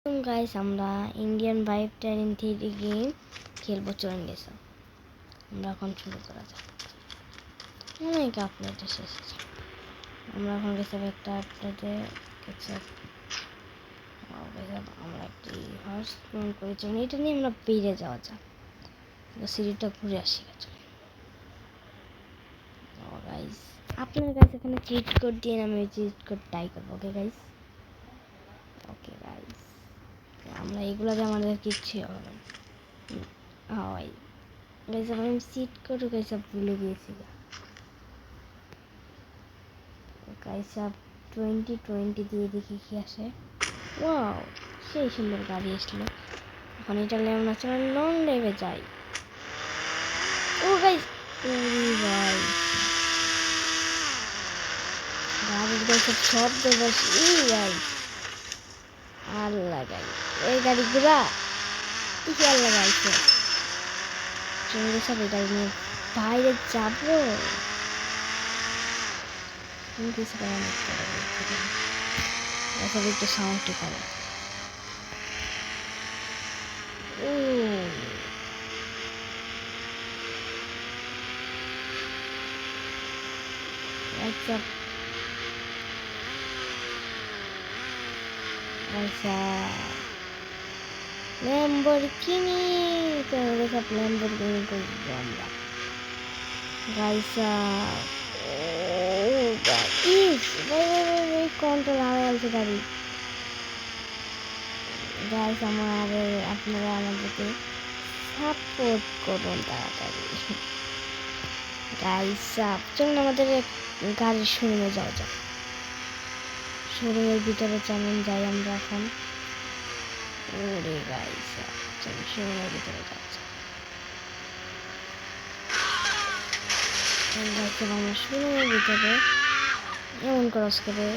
Guys আমরা Indian vibe ten three game খেলবো। চলেন গেছে আমরা এখন শুরু করা যাক। অনেক আপডেট এসেছে। আমরা এখন গেছে একটা আপডেটে গেছে। আমরা একটি হর্স পূরণ করেছি, এটা নিয়ে আমরা বেড়ে যাওয়া যাক। সিঁড়িটা ঘুরে আসি। গাইস আপনার কাছে এখানে চিট কোড দিয়ে আমি ওই চিট কোড ট্রাই করবো। ওকে গাইস, ওকে গাইস আমরা এগুলো দিয়ে আমাদের কিচ্ছু হবে না। হয় গাইস আমি চিট কোড গাইস ভুলে গিয়েছি। গাইস 2020 দিয়ে দেখি কি আসে। ওয়াও সেই সুন্দর গাড়ি আসলো। এখন এটা নিয়ে আমরা চলো লং ড্রাইভে যাই। ও গাইস ভাই গাড়ির গাইস শব্দ বসি গাইস আল্লাহ গাইস এই গাড়িগুলা কি আল্লাহ গাইছে চলে সব এই গাড়ি নিয়ে বাইরে যাবো। কিছু করার নেই, একটু সাউন্ডটি করে। আচ্ছা আচ্ছা ল্যাম্বরগিনি তাহলে সব ল্যাম্বরগিনি করবো আমরা গাইসা। কন্ট্রোল হারাই আছে গাড়ি। গাইস আমাদের আপনারা আমাদেরকে সাপোর্ট করুন তাড়াতাড়ি। গাইস চলুন আমাদের গাড়ির শোরুমে যাওয়া যাক। শোরুমের ভিতরে চলুন যাই আমরা এখন। ওরে গাইস চলুন শোরুমের ভিতরে যাচ্ছি। আমরা শোরুমের ভিতরে এমন ক্রস করে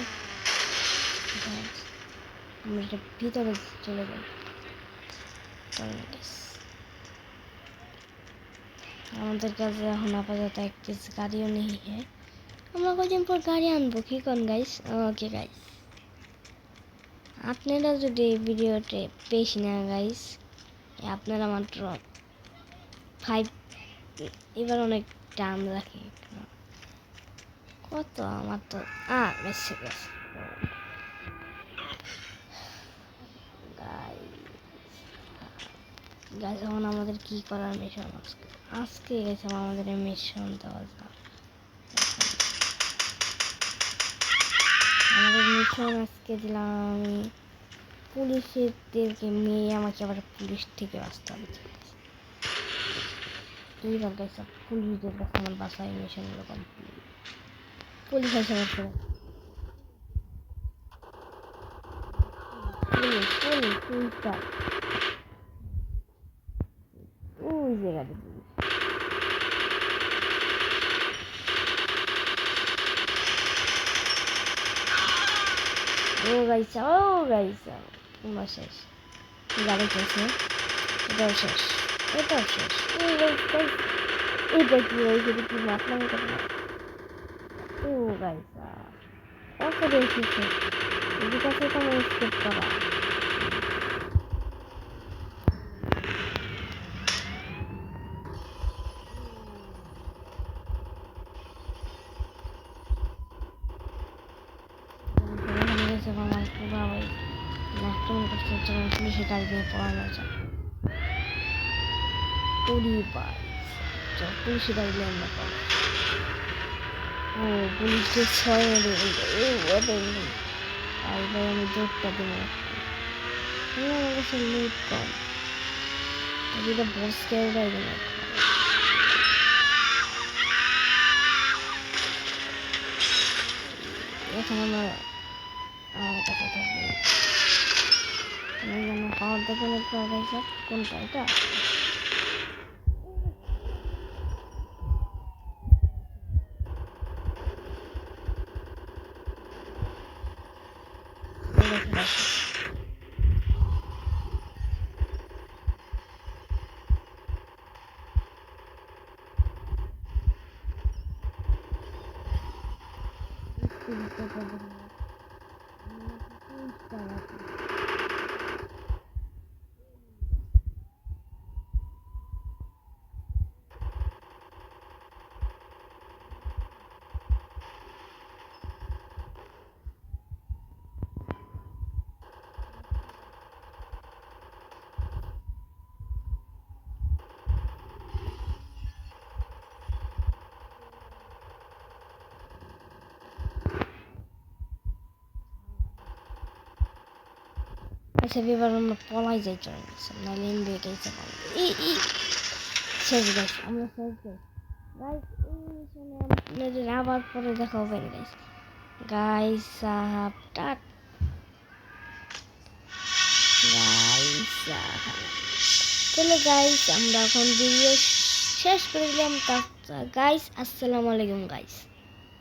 আমরা এটা ভিতরে চলে যাই। আমাদের কাছে এখন আপাতত একটি গাড়িও নেই। হ্যাঁ আমরা কদিন পর গাড়ি আনবো কি কোন গাইস। ওকে গাইস আপনারা যদি এই ভিডিওতে বেশি না গাইস আপনারা মাত্র 5 এবার অনেক দাম রাখি কত আমার তো বেশি বেশি গাইস এখন আমাদের কি করার মিশন আজকে গেছে আমাদের মিশন দেওয়া যাক। আমাদের মিশন আজকে দিলাম আমি পুলিশদেরকে মেয়ে আমাকে আবার পুলিশ থেকে বাঁচতে হবে। এইবার গাইস পুলিশদের কাছে আমার বাসায় মিশনগুলো কমপ্লিট। পুলিশ এসে বসে পুলিশ পুলিশ পুলিশটা ওই জায়গাতে পুলিশ। ও গাইসা তোমরা শেষ। গাড়ি চলছে, এটাও শেষ, এটাও শেষ। এটা কি হয়েছে কি মাতলাম করে না। ও গাইসা কত বেশি শেষ এদিকে কাছে তো আমার স্কেপ করা। পুলিশের গাড়ি দিয়ে পড়ানো যায়। পুলিশের গাড়ি দিয়ে আমরা পড়াই। ও পুলিশকে 6 মেরে আর ভাই আমি দৌড়টা দেবো। আমার কাছে লুট কম, যেটা বসকে ওটাই দেবো। এখন আমার কাছে থাকবে পাওয়ার দেখুন একটু আগাইছে কোনটা এটা। আচ্ছা এবার আমরা পলাই যাই চলে গেছে নাহলে এমবি গেছে শেষ গাইস আমরা শেষ গাইস এই মিশনে আপনাদের আবার পরে দেখা হবে গাইস গাইস সাহাব টাট গাইস চলো গাইস আমরা এখন ভিডিও শেষ করে দিলাম গাইস আসসালামু আলাইকুম গাইস